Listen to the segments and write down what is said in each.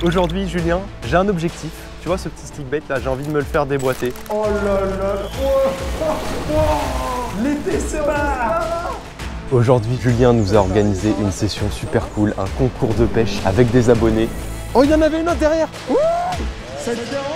Aujourd'hui, Julien, j'ai un objectif. Tu vois ce petit stick bait là, j'ai envie de me le faire déboîter. Oh là là, l'été c'est là. Aujourd'hui, Julien nous a organisé une session super cool, un concours de pêche avec des abonnés. Oh, il y en avait une autre derrière. Ça te dérange?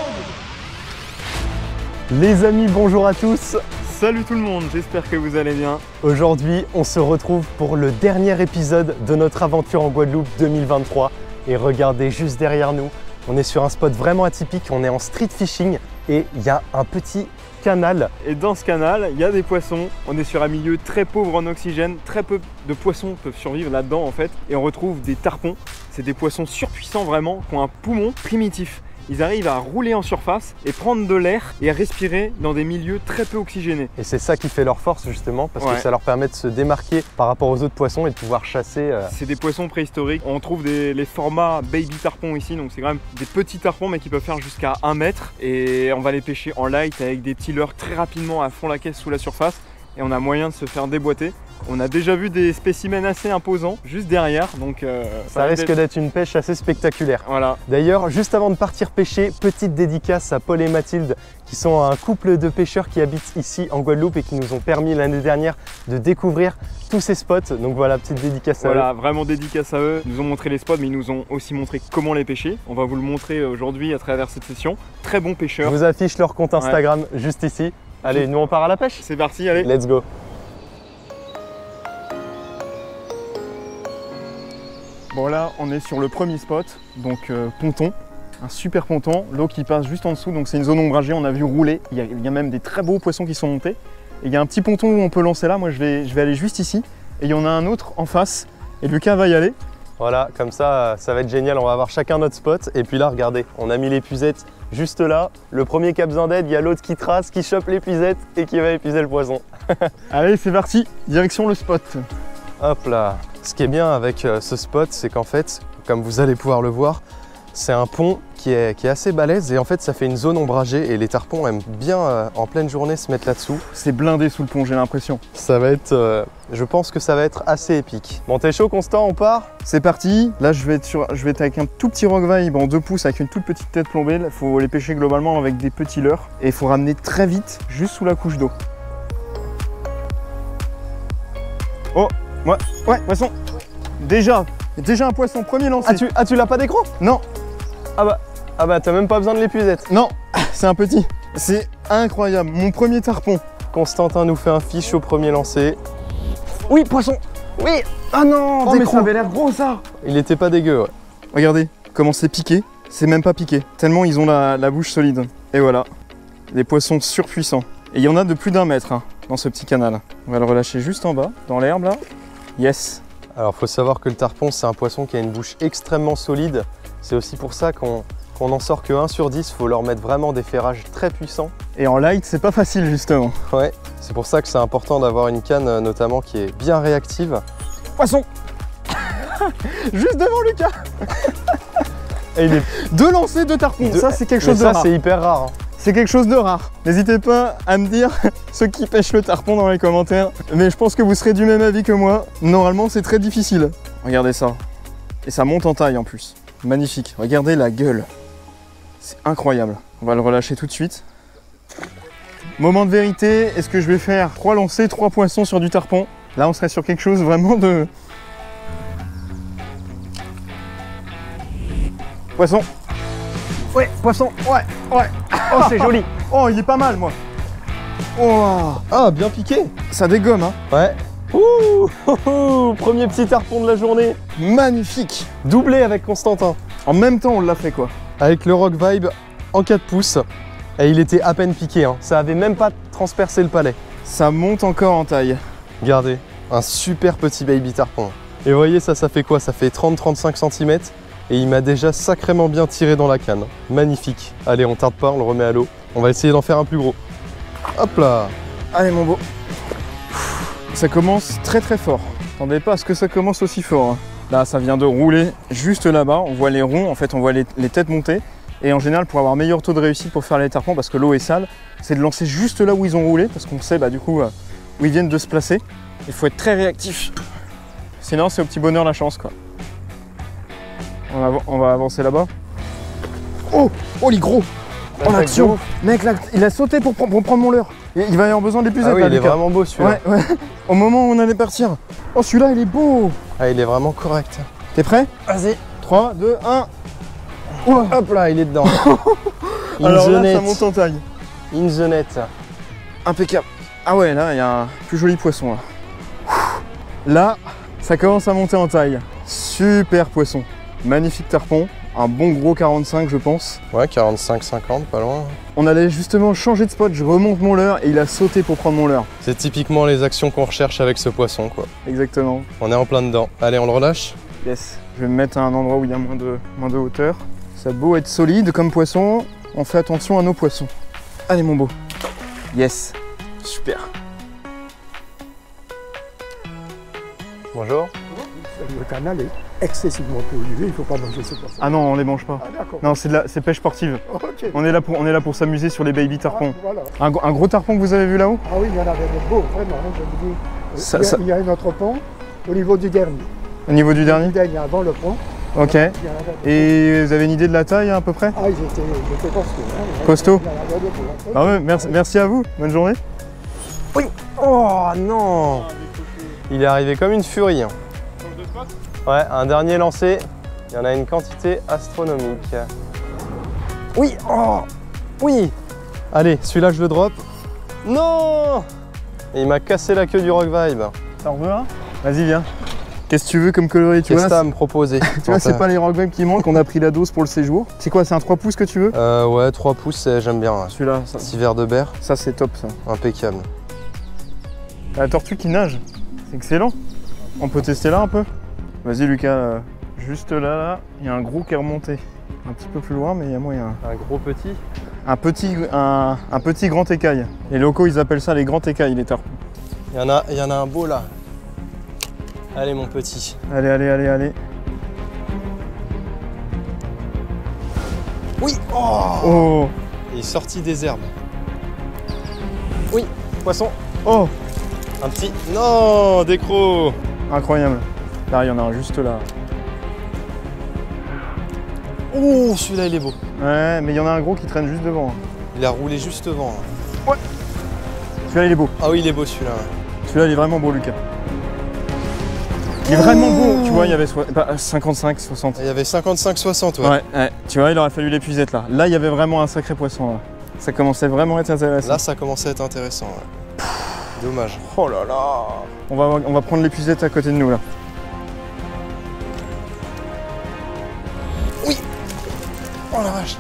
Les amis, bonjour à tous. Salut tout le monde, j'espère que vous allez bien. Aujourd'hui, on se retrouve pour le dernier épisode de notre aventure en Guadeloupe 2023. Et regardez juste derrière nous, on est sur un spot vraiment atypique, on est en street fishing et il y a un petit canal. Et dans ce canal, il y a des poissons. On est sur un milieu très pauvre en oxygène, très peu de poissons peuvent survivre là-dedans en fait. Et on retrouve des tarpons, c'est des poissons surpuissants vraiment, qui ont un poumon primitif. Ils arrivent à rouler en surface et prendre de l'air et à respirer dans des milieux très peu oxygénés. Et c'est ça qui fait leur force justement, parce que ça leur permet de se démarquer par rapport aux autres poissons et de pouvoir chasser. C'est des poissons préhistoriques. On trouve les formats baby tarpons ici, donc c'est quand même des petits tarpons mais qui peuvent faire jusqu'à 1 mètre. Et on va les pêcher en light avec des petits leurres très rapidement à fond la caisse sous la surface. Et on a moyen de se faire déboîter. On a déjà vu des spécimens assez imposants juste derrière, donc ça risque d'être une pêche assez spectaculaire. Voilà. D'ailleurs, juste avant de partir pêcher, petite dédicace à Paul et Mathilde, qui sont un couple de pêcheurs qui habitent ici en Guadeloupe et qui nous ont permis l'année dernière de découvrir tous ces spots. Donc voilà, petite dédicace à eux. Voilà, vraiment dédicace à eux. Ils nous ont montré les spots, mais ils nous ont aussi montré comment les pêcher. On va vous le montrer aujourd'hui à travers cette session. Très bons pêcheurs. Je vous affiche leur compte Instagram juste ici. Allez, nous on part à la pêche. C'est parti, allez. Let's go. Bon là, on est sur le premier spot, donc ponton, un super ponton, l'eau qui passe juste en dessous, donc c'est une zone ombragée, on a vu rouler, il y a même des très beaux poissons qui sont montés. Et il y a un petit ponton où on peut lancer là, moi je vais aller juste ici, et il y en a un autre en face, et Lucas va y aller. Voilà, comme ça va être génial, on va avoir chacun notre spot. Et puis là, regardez, on a mis l'épuisette juste là. Le premier qui a besoin d'aide, il y a l'autre qui trace, qui chope l'épuisette et qui va épuiser le poisson. Allez, c'est parti, direction le spot. Hop là. Ce qui est bien avec ce spot, c'est qu'en fait, comme vous allez pouvoir le voir, c'est un pont qui est assez balèze et en fait ça fait une zone ombragée et les tarpons aiment bien en pleine journée se mettre là-dessous. C'est blindé sous le pont, j'ai l'impression. Ça va être, je pense que ça va être assez épique. Bon, t'es chaud Constant, on part? C'est parti. Là je vais être avec un tout petit rock vibe en 2 pouces avec une toute petite tête plombée. Il faut les pêcher globalement avec des petits leurres et il faut ramener très vite juste sous la couche d'eau. Oh, ouais, poisson. Déjà un poisson, premier lancé. Tu l'as pas d'écran? Non. Ah bah t'as même pas besoin de l'épuisette. Non, c'est un petit. C'est incroyable, mon premier tarpon. Constantin nous fait un fiche au premier lancer. Oui, poisson. Oui. Ah non, oh mais ça avait l'air gros ça. Il était pas dégueu, ouais. Regardez comment c'est piqué. C'est même pas piqué, tellement ils ont la bouche solide. Et voilà, les poissons surpuissants. Et il y en a de plus d'1 mètre dans ce petit canal. On va le relâcher juste en bas, dans l'herbe là. Yes. Alors faut savoir que le tarpon c'est un poisson qui a une bouche extrêmement solide. C'est aussi pour ça qu'on n'en sort que 1 sur 10, il faut leur mettre vraiment des ferrages très puissants. Et en light c'est pas facile justement. Ouais, c'est pour ça que c'est important d'avoir une canne notamment qui est bien réactive. Poisson. Juste devant Lucas. Et il est 2 lancers, 2 tarpons, ça c'est quelque chose de rare. Ça c'est hyper rare. C'est quelque chose de rare. N'hésitez pas à me dire ceux qui pêchent le tarpon dans les commentaires. Mais je pense que vous serez du même avis que moi. Normalement, c'est très difficile. Regardez ça. Et ça monte en taille en plus. Magnifique. Regardez la gueule. C'est incroyable. On va le relâcher tout de suite. Moment de vérité. Est-ce que je vais faire 3 lancers, 3 poissons sur du tarpon? Là, on serait sur quelque chose vraiment de... Poisson. Ouais, poisson. Ouais. Oh, c'est joli. Oh, il est pas mal, moi. Oh. Ah, bien piqué. Ça dégomme, hein. Ouais. Ouh, premier petit tarpon de la journée. Magnifique. Doublé avec Constantin. En même temps, on l'a fait, quoi. Avec le rock vibe en 4 pouces. Et il était à peine piqué, hein. Ça avait même pas transpercé le palais. Ça monte encore en taille. Regardez, un super petit baby tarpon. Et vous voyez, ça fait quoi? Ça fait 30-35 cm. Et il m'a déjà sacrément bien tiré dans la canne. Magnifique. Allez, on tarde pas, on le remet à l'eau. On va essayer d'en faire un plus gros. Hop là. Allez mon beau. Ça commence très très fort. Attendez pas à ce que ça commence aussi fort. Hein. Là, ça vient de rouler juste là-bas. On voit les ronds, en fait, on voit les têtes monter. Et en général, pour avoir un meilleur taux de réussite pour faire les tarpons, parce que l'eau est sale, c'est de lancer juste là où ils ont roulé, parce qu'on sait du coup où ils viennent de se placer. Il faut être très réactif. Sinon, c'est au petit bonheur la chance, quoi. On va avancer là-bas. Oh, oh, il est gros. Oh, l'action. Mec, là, il a sauté pour prendre mon leurre. Il va y avoir besoin d'épuiser. Ah oui, là, il est Lucas. vraiment beau celui-là. Ouais, ouais. Au moment où on allait partir. Oh, celui-là, il est beau. Ah, il est vraiment correct. T'es prêt? Vas-y. 3, 2, 1. Oh. Hop là, il est dedans. Alors là, ça monte en taille. In the net. Impeccable. Ah ouais, là, il y a un plus joli poisson. Là. Là, ça commence à monter en taille. Super poisson. Magnifique tarpon. Un bon gros 45, je pense. Ouais, 45-50, pas loin. On allait justement changer de spot. Je remonte mon leurre et il a sauté pour prendre mon leurre. C'est typiquement les actions qu'on recherche avec ce poisson, quoi. Exactement. On est en plein dedans. Allez, on le relâche. Yes. Je vais me mettre à un endroit où il y a moins de hauteur. Ça a beau être solide comme poisson, on fait attention à nos poissons. Allez mon beau. Yes. Super. Bonjour. Le canal est excessivement pollué, il ne faut pas manger ce poisson. Ah non, on les mange pas. Ah d'accord. Non, c'est pêche sportive. Ok. On est là pour s'amuser sur les baby tarpons. Ah, voilà. Un gros tarpon que vous avez vu là-haut? Ah oui, il y en avait de beaux, vraiment, je vous dis. Ça- Il y a un autre pont au niveau du dernier. Au niveau du dernier? Le dernier avant le pont. Ok. Il y en avait de Et vous avez une idée de la taille à peu près? beaux. Ah, ils étaient costauds. Hein. Costaud. Il y en avait de beaux, hein. Ah ouais, merci à vous. Bonne journée. Oui. Oh non. Il est arrivé comme une furie. Hein. Ouais, un dernier lancé. Il y en a une quantité astronomique. Oui. Oh. Oui. Allez, celui-là je le drop. Non. Et il m'a cassé la queue du Rock Vibe. T'en veux un? Vas-y, viens. Qu'est-ce que tu veux comme coloris? Tu Qu'est-ce vois, que t'as à me proposer? tu vois, c'est pas les Rock Vibe qui manquent, on a pris la dose pour le séjour. C'est quoi, c'est un 3 pouces que tu veux? Ouais, 3 pouces, j'aime bien. Ouais. Celui-là, Petit verre de berre, ça c'est top ça. impeccable. La tortue qui nage, c'est excellent. On peut tester là un peu? Vas-y Lucas, juste là, il y a un gros qui est remonté. Un petit peu plus loin, mais il y a moyen. Un gros petit. Un petit grand écaille. Les locaux, ils appellent ça les grands écailles, les tarpons. Il y en a un beau là. Allez mon petit. Allez. Oui. Oh. Oh, Il est sorti des herbes. Oui, poisson. oh, Un petit. Non, décro. incroyable. Là, il y en a un juste là. Oh, celui-là il est beau. Ouais, mais il y en a un gros qui traîne juste devant. Il a roulé juste devant. Celui-là, il est beau. Ah oui, il est beau celui-là. Celui-là, il est vraiment beau, Lucas. Il est vraiment beau. Tu vois, il y avait 55, 60. Il y avait 55-60, ouais. Ouais, tu vois, il aurait fallu l'épuisette là. Là, il y avait vraiment un sacré poisson là. Ça commençait vraiment à être intéressant. Là, ça commençait à être intéressant. Ouais. Dommage. Oh là là. On va prendre l'épuisette à côté de nous là. Oui. Oh la vache.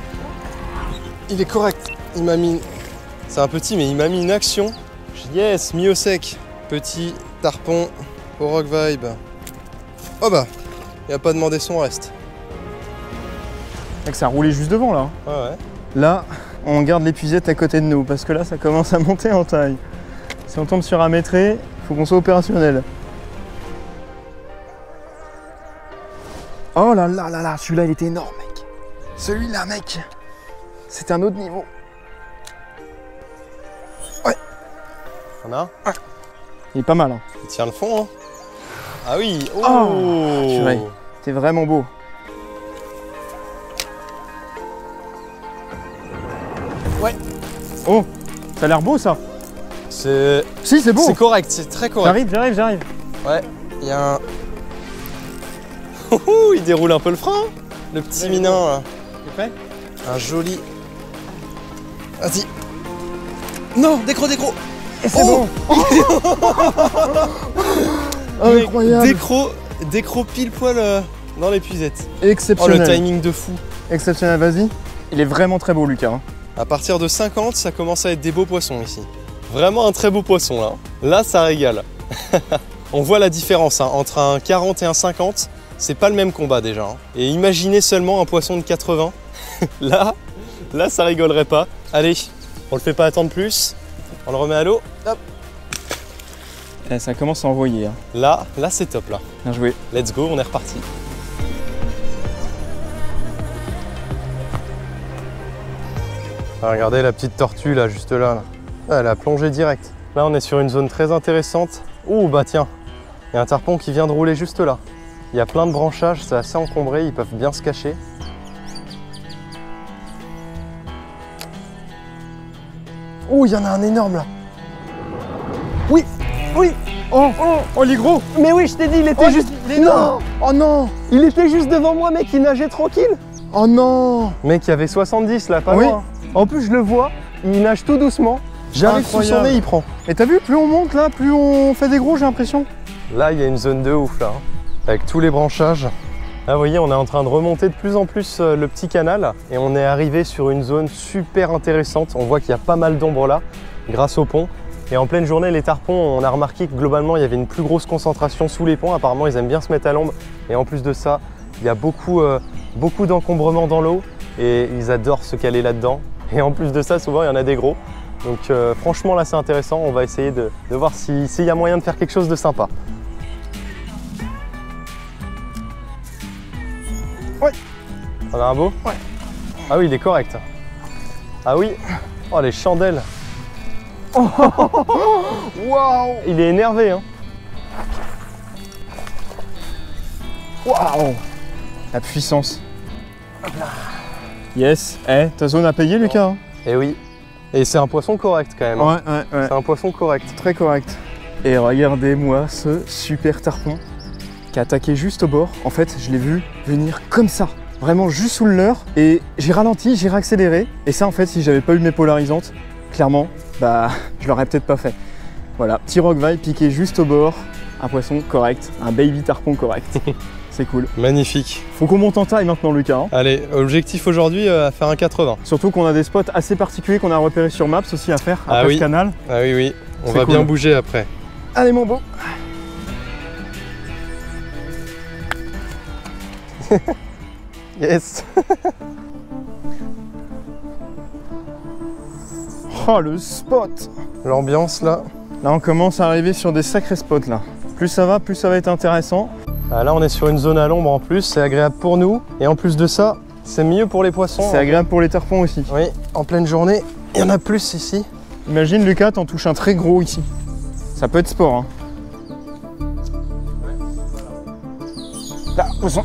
Il est correct. Il m'a mis. C'est un petit, mais il m'a mis une action. Yes, mis au sec. Petit tarpon au Rock Vibe. Oh bah, il a pas demandé son reste. Mec, ça a roulé juste devant là. Ouais, ouais. Là, on garde l'épuisette à côté de nous parce que là, ça commence à monter en taille. Si on tombe sur un métré, il faut qu'on soit opérationnel. Oh là là là là, celui-là, il était énorme, mec. Celui-là, mec, c'est un autre niveau. Ouais. On a. Il est pas mal. Hein. Il tient le fond, hein. Ah oui. Oh, purée. C'est vraiment beau. Ouais. Oh, ça a l'air beau ça. C'est. Si, c'est beau. C'est correct, c'est très correct. J'arrive. Ouais, il y a un. Ouhou, il déroule un peu le frein, le petit minin là. T'es prêt? Un joli. Vas-y. Non, décro. Et c'est Oh. bon. Incroyable. Décro pile poil dans l'épuisette. Oh, Exceptionnel. le timing de fou. Exceptionnel, vas-y. Il est vraiment très beau, Lucas. Hein. À partir de 50, ça commence à être des beaux poissons ici. Vraiment un très beau poisson là. Là, ça régale. On voit la différence hein, entre un 40 et un 50. C'est pas le même combat déjà. Hein. Et imaginez seulement un poisson de 80. Là, ça rigolerait pas. Allez, on le fait pas attendre plus. On le remet à l'eau. Hop. Et ça commence à envoyer. Hein. Là, c'est top là. Bien joué. Let's go, on est reparti. Ah, regardez la petite tortue là, juste là. Ah, elle a plongé direct. Là, on est sur une zone très intéressante. Ouh, bah tiens, il y a un tarpon qui vient de rouler juste là. Il y a plein de branchages, c'est assez encombré, ils peuvent bien se cacher. Oh, il y en a un énorme là. Oui, oui. Oh, il est gros. Mais oui, je t'ai dit, il était juste... Non. Oh non. Il était juste devant moi, mec, il nageait tranquille. Oh non. Mec, il y avait 70 là, pas Oui. loin. En plus, je le vois, il nage tout doucement. J'arrive sous son nez, il prend. Et t'as vu, plus on monte là, plus on fait des gros, j'ai l'impression. Là, il y a une zone de ouf là, hein, avec tous les branchages. Là, vous voyez, on est en train de remonter de plus en plus le petit canal et on est arrivé sur une zone super intéressante. On voit qu'il y a pas mal d'ombre là, grâce au pont. Et en pleine journée, les tarpons, on a remarqué que globalement, il y avait une plus grosse concentration sous les ponts. Apparemment, ils aiment bien se mettre à l'ombre. Et en plus de ça, il y a beaucoup d'encombrement dans l'eau et ils adorent se caler là-dedans. Et en plus de ça, souvent, il y en a des gros. Donc franchement, là, c'est intéressant. On va essayer de voir s'il y a moyen de faire quelque chose de sympa. Ouais. On a un beau? Ouais. Ah oui, il est correct. Ah oui. Oh, les chandelles. Waouh! Il est énervé, hein. Waouh! La puissance. Yes. Eh, ta zone à payer, Lucas, hein? Et oui. Et c'est un poisson correct quand même. Hein. Ouais. C'est un poisson correct. Très correct. Et regardez-moi ce super tarpon qui a attaqué juste au bord. En fait, je l'ai vu venir comme ça. Vraiment juste sous le leurre. Et j'ai ralenti, j'ai réaccéléré. Et ça, en fait, si j'avais pas eu mes polarisantes, clairement, bah, je l'aurais peut-être pas fait. Voilà, petit rockville piqué juste au bord. Un poisson correct, un baby tarpon correct. C'est cool. Magnifique. Faut qu'on monte en taille maintenant, Lucas. Hein. Allez, objectif aujourd'hui, à faire un 80. Surtout qu'on a des spots assez particuliers qu'on a repérés sur Maps aussi à faire après ce canal. Ah oui, oui. On C'est va cool. bien bouger après. Allez, mon beau. Yes. Oh, le spot. L'ambiance là. Là, on commence à arriver sur des sacrés spots là. Plus ça va être intéressant. Ah, là, on est sur une zone à l'ombre en plus, c'est agréable pour nous. Et en plus de ça, c'est mieux pour les poissons. C'est agréable pour les tarpons aussi. Oui, en pleine journée, il y en a plus ici. Imagine, Lucas, t'en touches un très gros ici. Ça peut être sport. Hein. Là, poisson.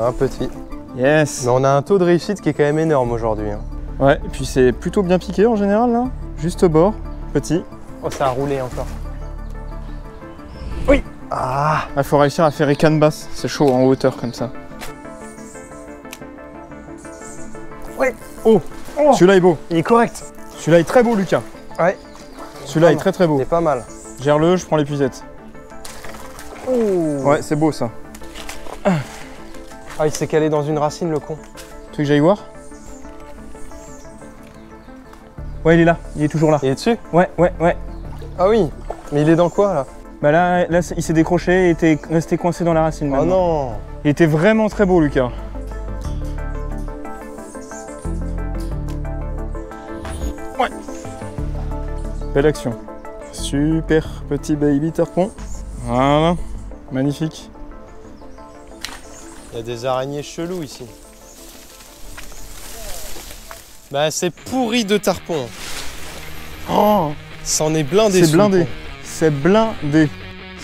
Un petit. Yes. Mais on a un taux de réussite qui est quand même énorme aujourd'hui. Hein. Ouais, et puis c'est plutôt bien piqué en général là. Juste au bord, petit. Oh, ça a roulé encore. Oui. Ah. Il faut réussir à faire les cannes basses. C'est chaud en hauteur comme ça. Oui. Oh, celui-là est beau. Il est correct. Celui-là est très beau, Lucas. Ouais. Celui-là est très beau. Il est pas mal. Gère-le, je prends l'épuisette. Oh. Ouais, c'est beau ça. Ah, il s'est calé dans une racine, le con. Tu veux que j'aille voir? Ouais, il est là. Il est toujours là. Il est dessus? Ouais. Ah oui. Mais il est dans quoi là? Bah là il s'est décroché et était resté coincé dans la racine. Oh maintenant. non. Il était vraiment très beau, Lucas. Ouais. Belle action. Super petit baby tarpon. Voilà. Magnifique. Il y a des araignées cheloues ici. Bah c'est pourri de tarpon. Oh, C'en est blindé. c'est sous le blindé. pont. C'est blindé.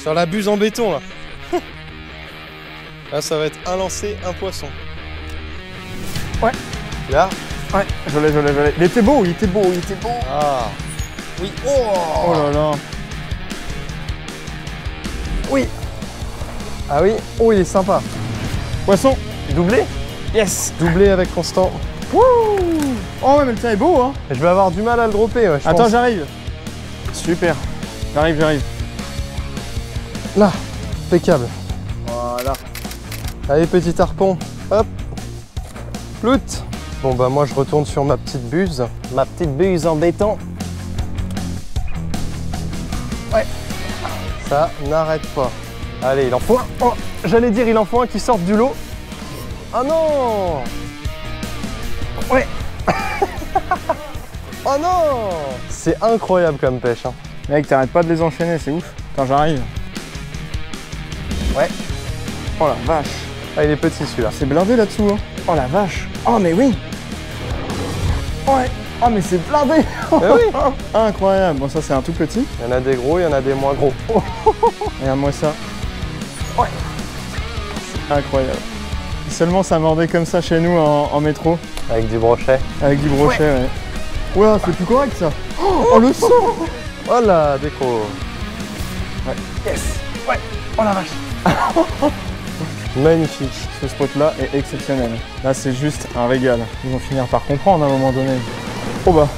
Sur la buse en béton là. Là ça va être un lancer, un poisson. Ouais. Là. Ouais, je l'ai. Il était beau. Ah. Oui. Oh là là. Oui. Ah oui. Oh il est sympa. Poisson. Doublé. Yes. Doublé avec Constant. Wouh. Oh ouais, mais le tien est beau, hein. Je vais avoir du mal à le dropper. Ouais, je Attends, pense. j'arrive. Super. J'arrive. Là. Impeccable. Voilà. Allez petit tarpon. Hop. Plout. Bon bah moi je retourne sur ma petite buse. Ma petite buse en béton. Ouais. Ça n'arrête pas. Allez, il en faut un. Oh, j'allais dire il en faut un qui sorte du lot. Ah non. Ouais. Oh non. C'est incroyable comme pêche. Hein. Mec, t'arrêtes pas de les enchaîner, c'est ouf. Attends, j'arrive. Ouais. Oh la vache. Ah il est petit celui-là. C'est blindé là-dessous, hein. Oh la vache. Oh mais oui. Ouais. Oh mais c'est blindé. oui. Incroyable. Bon ça c'est un tout petit. Il y en a des gros, il y en a des moins gros. Regarde-moi ça. Ouais. C'est incroyable. Seulement ça mordait comme ça chez nous en métro. Avec du brochet. Avec du brochet, ouais. Oula, c'est plus correct ça. Oh le sang. Oh là, décro. Ouais. Yes. Ouais. Oh la vache. Magnifique. Ce spot là est exceptionnel. Là c'est juste un régal. Ils vont finir par comprendre à un moment donné. Oh bah,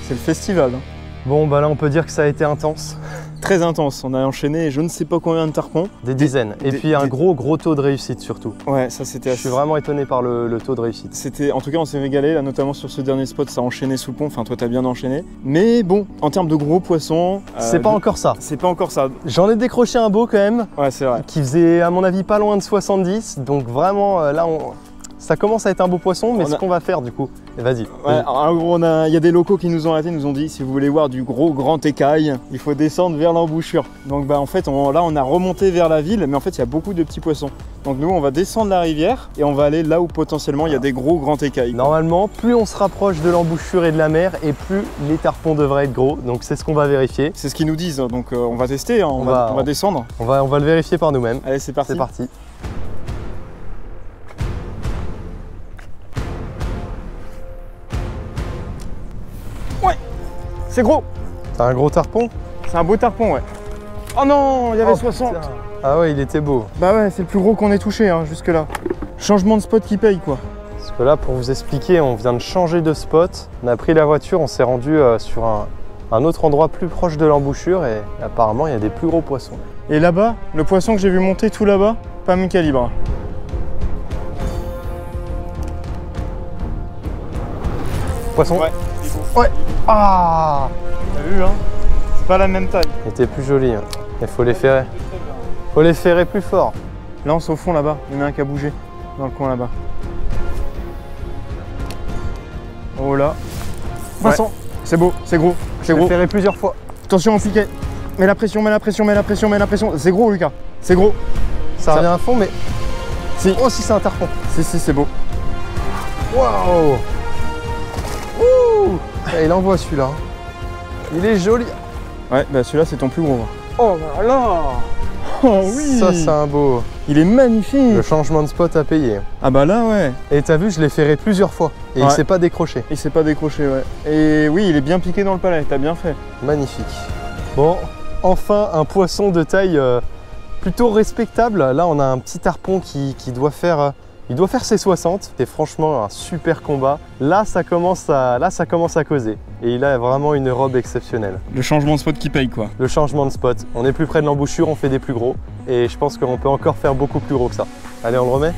c'est le festival. Hein. Bon bah là on peut dire que ça a été intense. Très intense, on a enchaîné je ne sais pas combien de tarpons. Des dizaines. Et puis un gros taux de réussite surtout. Ouais, ça c'était assez... Je suis vraiment étonné par le taux de réussite. C'était, en tout cas on s'est régalé, là notamment sur ce dernier spot, ça a enchaîné sous pont, enfin toi t'as bien enchaîné. Mais bon, en termes de gros poissons... C'est pas encore ça. C'est pas encore ça. J'en ai décroché un beau quand même. Ouais c'est vrai. Qui faisait à mon avis pas loin de 70. Donc vraiment là ça commence à être un beau poisson, mais ce qu'on va faire du coup, vas-y. Ouais, en gros, il y a des locaux qui nous ont arrêtés, nous ont dit si vous voulez voir du gros grand écaille, il faut descendre vers l'embouchure. Donc bah en fait, là on a remonté vers la ville, mais en fait il y a beaucoup de petits poissons. Donc nous on va descendre la rivière et on va aller là où potentiellement il y a des gros grands écailles. Normalement, plus on se rapproche de l'embouchure et de la mer, et plus les tarpons devraient être gros. Donc c'est ce qu'on va vérifier. C'est ce qu'ils nous disent, donc on va tester, hein, on va descendre. On va le vérifier par nous-mêmes. Allez, c'est parti. C'est parti. C'est gros. C'est un gros tarpon? C'est un beau tarpon, ouais. Oh non, il y avait 60. Putain. Ah ouais, il était beau. Bah ouais, c'est le plus gros qu'on ait touché hein, jusque là. Changement de spot qui paye quoi. Parce que là, pour vous expliquer, on vient de changer de spot. On a pris la voiture, on s'est rendu sur un autre endroit plus proche de l'embouchure et apparemment il y a des plus gros poissons. Et là-bas, le poisson que j'ai vu monter tout là-bas, pas même calibre. Poisson? Ouais. Ouais. Ah! T'as vu hein? C'est pas la même taille. Il était plus joli. Hein. Il faut les ferrer. Faut les ferrer plus fort. Là on est au fond là-bas, il y en a un qui a bougé dans le coin là-bas. Oh là. Poisson. Ouais. C'est beau, c'est gros, c'est gros. Ferré plusieurs fois. Attention on piquait. Mets la pression, mets la pression, mets la pression, mets la pression. C'est gros Lucas, c'est gros. Ça revient à fond mais... Si. Oh si c'est un tarpon. Si c'est beau. Waouh. Ouh. Il envoie celui-là. Il est joli. Ouais, bah celui-là c'est ton plus gros. Oh là là. Oh oui. Ça c'est un beau. Il est magnifique. Le changement de spot à payer. Ah bah là ouais. Et t'as vu, je l'ai ferré plusieurs fois. Et il s'est pas décroché. Il s'est pas décroché, ouais. Et oui, il est bien piqué dans le palais, t'as bien fait. Magnifique. Bon, enfin un poisson de taille plutôt respectable. Là on a un petit tarpon qui doit faire... Il doit faire ses 60, c'est franchement un super combat. Là ça commence à causer. Et il a vraiment une robe exceptionnelle. Le changement de spot qui paye quoi. Le changement de spot. On est plus près de l'embouchure, on fait des plus gros. Et je pense qu'on peut encore faire beaucoup plus gros que ça. Allez, on le remet.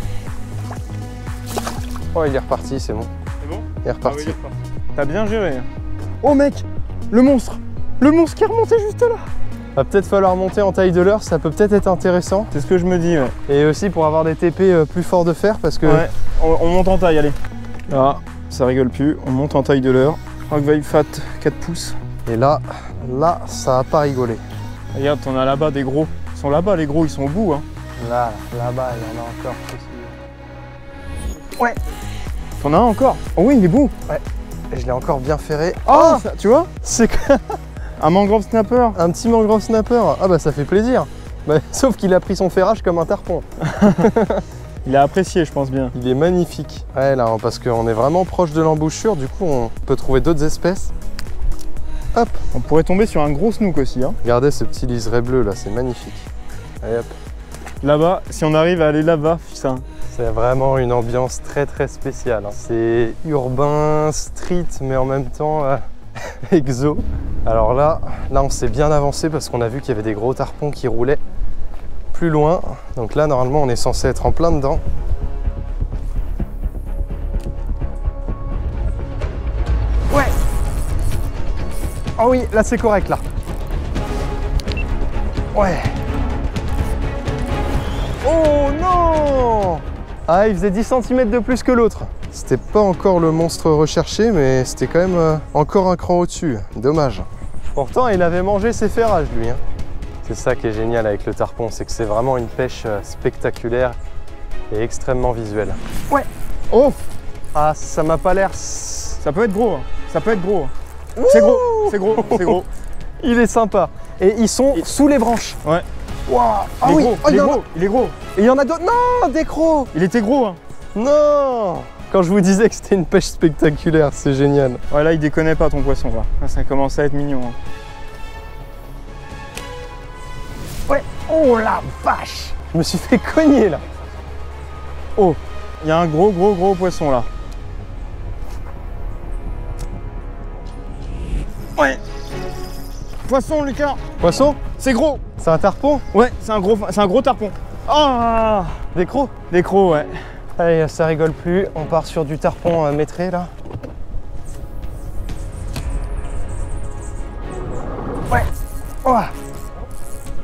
Oh, il est reparti, c'est bon. C'est bon? Il est reparti. Ah oui, il est reparti. T'as bien géré. Oh mec, le monstre qui est remonté juste là. Va peut-être falloir monter en taille de leurre, ça peut peut-être être intéressant. C'est ce que je me dis, ouais. Et aussi pour avoir des TP plus forts de fer parce que... Ouais, on monte en taille, allez. Là, ça rigole plus, on monte en taille de leurre. Rockville Fat 4 pouces. Et là, ça a pas rigolé. Regarde, t'en as là-bas des gros. Ils sont là-bas, les gros, ils sont au bout, hein. Là-bas, il y en a encore. Ouais. T'en as un encore? Oh oui, il est beau. Ouais. Et je l'ai encore bien ferré. Oh, ça, tu vois? C'est un mangrove snapper. Un petit mangrove snapper. Ah bah ça fait plaisir. Bah, sauf qu'il a pris son ferrage comme un tarpon. Il a apprécié, je pense bien. Il est magnifique. Ouais, là, parce qu'on est vraiment proche de l'embouchure, du coup, on peut trouver d'autres espèces. Hop. On pourrait tomber sur un gros snook aussi. Hein. Regardez ce petit liseré bleu là, c'est magnifique. Allez hop. Là-bas, si on arrive à aller là-bas, putain. C'est vraiment une ambiance très spéciale. Hein. C'est urbain, street, mais en même temps exo. Alors là, on s'est bien avancé parce qu'on a vu qu'il y avait des gros tarpons qui roulaient plus loin. Donc là, normalement, on est censé être en plein dedans. Ouais. Oh oui, là c'est correct là. Ouais. Oh non! Ah, il faisait 10 cm de plus que l'autre. C'était pas encore le monstre recherché, mais c'était quand même encore un cran au-dessus. Dommage. Pourtant, il avait mangé ses ferrages, lui. Hein. C'est ça qui est génial avec le tarpon, c'est que c'est vraiment une pêche spectaculaire et extrêmement visuelle. Ouais. Oh! Ah, ça m'a pas l'air... Ça peut être gros, hein. Ça peut être gros. C'est gros, c'est gros, c'est gros. Il est sympa. Et ils sont sous les branches. Ouais. Wow. Ah oui, il est gros, il est gros. Et il y en a d'autres. Non, des crocs. Il était gros, hein. Non. Quand je vous disais que c'était une pêche spectaculaire, c'est génial. Ouais, là, il déconnait pas ton poisson, là. Là, ça commence à être mignon. Hein. Ouais. Oh la vache! Je me suis fait cogner, là. Oh, il y a un gros poisson, là. Ouais. Poisson, Lucas. Poisson? C'est gros. C'est un tarpon? Ouais, c'est un gros tarpon. Ah, Des crocs? des crocs, ouais. Allez, ça rigole plus. On part sur du tarpon maîtré, là. Ouais. Oh.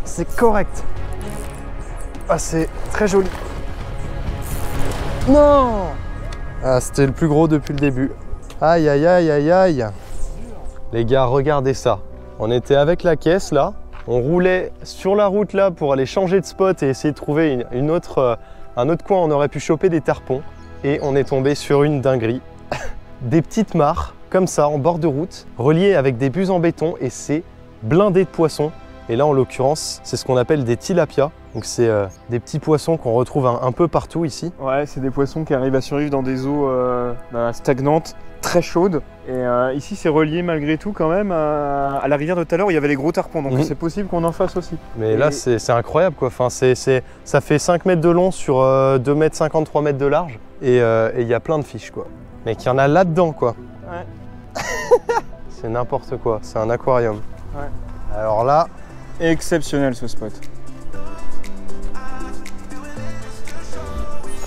C'est correct. Ah, c'est très joli. Non! Ah, c'était le plus gros depuis le début. Aïe, aïe, aïe, aïe, aïe. Les gars, regardez ça. On était avec la caisse, là. On roulait sur la route, là, pour aller changer de spot et essayer de trouver un autre coin où on aurait pu choper des tarpons. Et on est tombé sur une dinguerie. Des petites mares, comme ça, en bord de route, reliées avec des buses en béton, et c'est blindé de poissons. Et là, en l'occurrence, c'est ce qu'on appelle des tilapias. Donc c'est des petits poissons qu'on retrouve un peu partout ici. Ouais, c'est des poissons qui arrivent à survivre dans des eaux stagnantes, très chaudes. Et ici, c'est relié malgré tout quand même à la rivière de tout à l'heure où il y avait les gros tarpons. Donc c'est possible qu'on en fasse aussi. Mais là, c'est incroyable, quoi. Enfin, ça fait 5 mètres de long sur 2 mètres 50, 3 mètres de large. Et il y a plein de fiches, quoi. Mais qu'il y en a là-dedans, quoi. Ouais. C'est n'importe quoi. C'est un aquarium. Ouais. Alors là... Exceptionnel ce spot.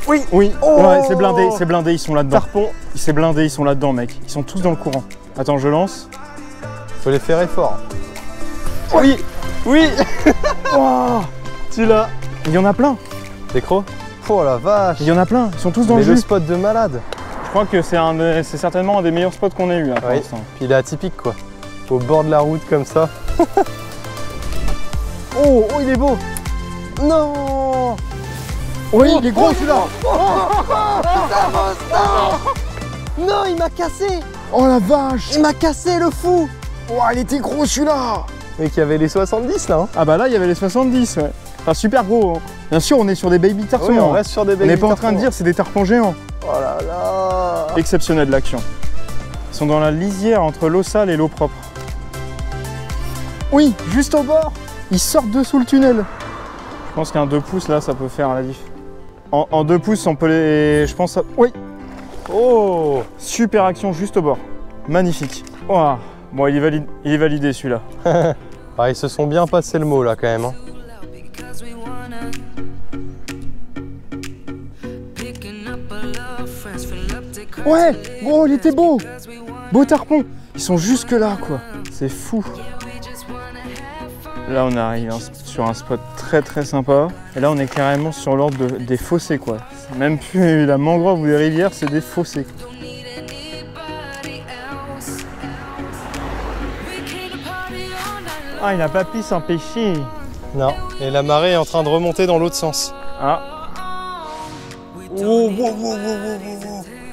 Oui, oui. Oh, ouais, c'est blindé, ils sont là-dedans. Tarpon. C'est blindé, ils sont là-dedans, mec. Ils sont tous dans le courant. Attends, je lance. Faut les faire fort. Oui, oui. Oh, tu l'as. Il y en a plein. Des crocs? Oh la vache. Il y en a plein. Ils sont tous dans Mais le jus. le spot de malade. Je crois que c'est certainement un des meilleurs spots qu'on ait eu là pour l'instant. Puis il est atypique, quoi. Au bord de la route comme ça. Oh, il est beau. Non. Oui, il est gros celui-là. Non, il m'a cassé. Oh la vache. Il m'a cassé, le fou. Oh, il était gros celui-là. Mais qu'il y avait les 70 là. Hein. Ah bah là, il y avait les 70, ouais. Enfin, super gros. Hein. Bien sûr, on est sur des baby tarpons. Oui, on reste sur des baby tarpons. On n'est pas en train de tarpons. dire c'est des tarpons géants. Oh là là. Exceptionnel l'action. Ils sont dans la lisière entre l'eau sale et l'eau propre. Oui, juste au bord. Ils sortent de sous le tunnel. Je pense qu'un 2 pouces là, ça peut faire la diff. En 2 pouces, on peut les... Je pense... Oui. Oh. Super action juste au bord. Magnifique. Oh. Bon, il est validé celui-là. Ah, ils se sont bien passé le mot là quand même. Hein. Ouais, gros, il était beau. Beau tarpon. Ils sont jusque là, quoi. C'est fou. Là, on arrive sur un spot très sympa. Et là, on est carrément sur l'ordre des fossés, quoi. C'est même plus la mangrove ou les rivières, c'est des fossés. Ah, il n'a pas pu s'empêcher. Non. Et la marée est en train de remonter dans l'autre sens. Ah. Oh,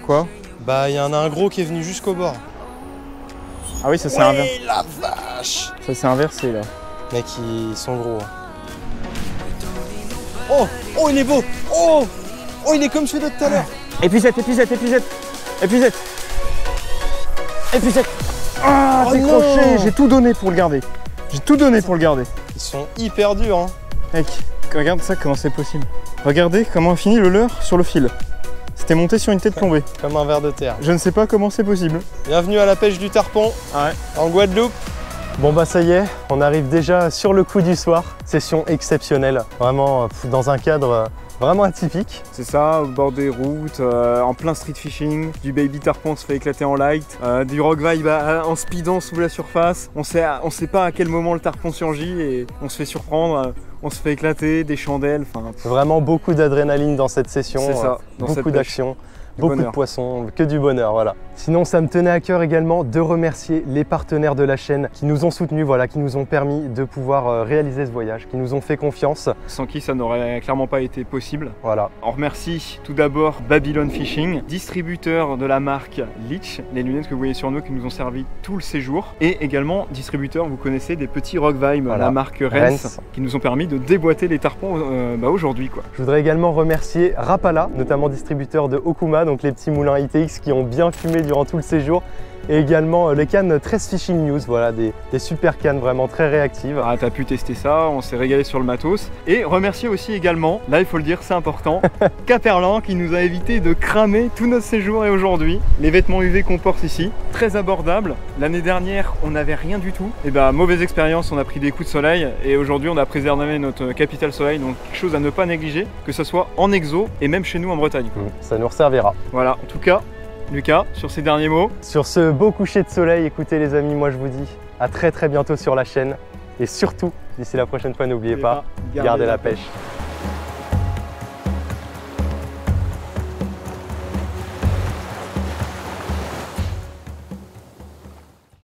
Quoi? Bah, il y en a un gros qui est venu jusqu'au bord. Ah oui, ça s'est inversé. La vache. Ça s'est inversé, là. Mec, ils sont gros. Oh, il est beau. Oh, il est comme celui de tout à l'heure. Épuisette. Ah, décroché. J'ai tout donné pour le garder. Ils sont hyper durs. Hein. Mec, regarde ça, comment c'est possible. Regardez comment a fini le leurre sur le fil. C'était monté sur une tête tombée. Comme un ver de terre. Je ne sais pas comment c'est possible. Bienvenue à la pêche du tarpon en Guadeloupe. Bon bah ça y est, on arrive déjà sur le coup du soir. Session exceptionnelle, vraiment dans un cadre vraiment atypique. C'est ça, au bord des routes, en plein street fishing, du baby tarpon se fait éclater en light, du rock vibe en speedant sous la surface. On sait pas à quel moment le tarpon surgit et on se fait surprendre, on se fait éclater, des chandelles, enfin... Vraiment beaucoup d'adrénaline dans cette session, c'est ça, beaucoup d'action. Beaucoup de poissons, que du bonheur, voilà. Sinon, ça me tenait à cœur également de remercier les partenaires de la chaîne qui nous ont soutenus, voilà, qui nous ont permis de pouvoir réaliser ce voyage, qui nous ont fait confiance. Sans qui ça n'aurait clairement pas été possible. Voilà. On remercie tout d'abord Babylon Fishing, distributeur de la marque Leech, les lunettes que vous voyez sur nous qui nous ont servi tout le séjour. Et également distributeur, vous connaissez, des petits Rock Vibe, voilà, la marque Rennes, qui nous ont permis de déboîter les tarpons aujourd'hui, quoi. Je voudrais également remercier Rapala, notamment distributeur de Okuma, Voilà, donc les petits moulins ITX qui ont bien fumé durant tout le séjour. Et également les cannes 13 Fishing News, voilà, des super cannes vraiment très réactives. Ah, t'as pu tester ça, on s'est régalé sur le matos. Et remercier aussi également, là il faut le dire, c'est important, Caperlan qui nous a évité de cramer tout notre séjour et aujourd'hui. Les vêtements UV qu'on porte ici, très abordables. L'année dernière, on n'avait rien du tout. Et bah, mauvaise expérience, on a pris des coups de soleil et aujourd'hui on a préservé notre capital soleil, donc quelque chose à ne pas négliger, que ce soit en exo et même chez nous en Bretagne. Ça nous resservira. Voilà, en tout cas, Lucas, sur ces derniers mots. Sur ce beau coucher de soleil, écoutez les amis, moi je vous dis à très bientôt sur la chaîne. Et surtout, d'ici la prochaine fois, n'oubliez pas, gardez la pêche.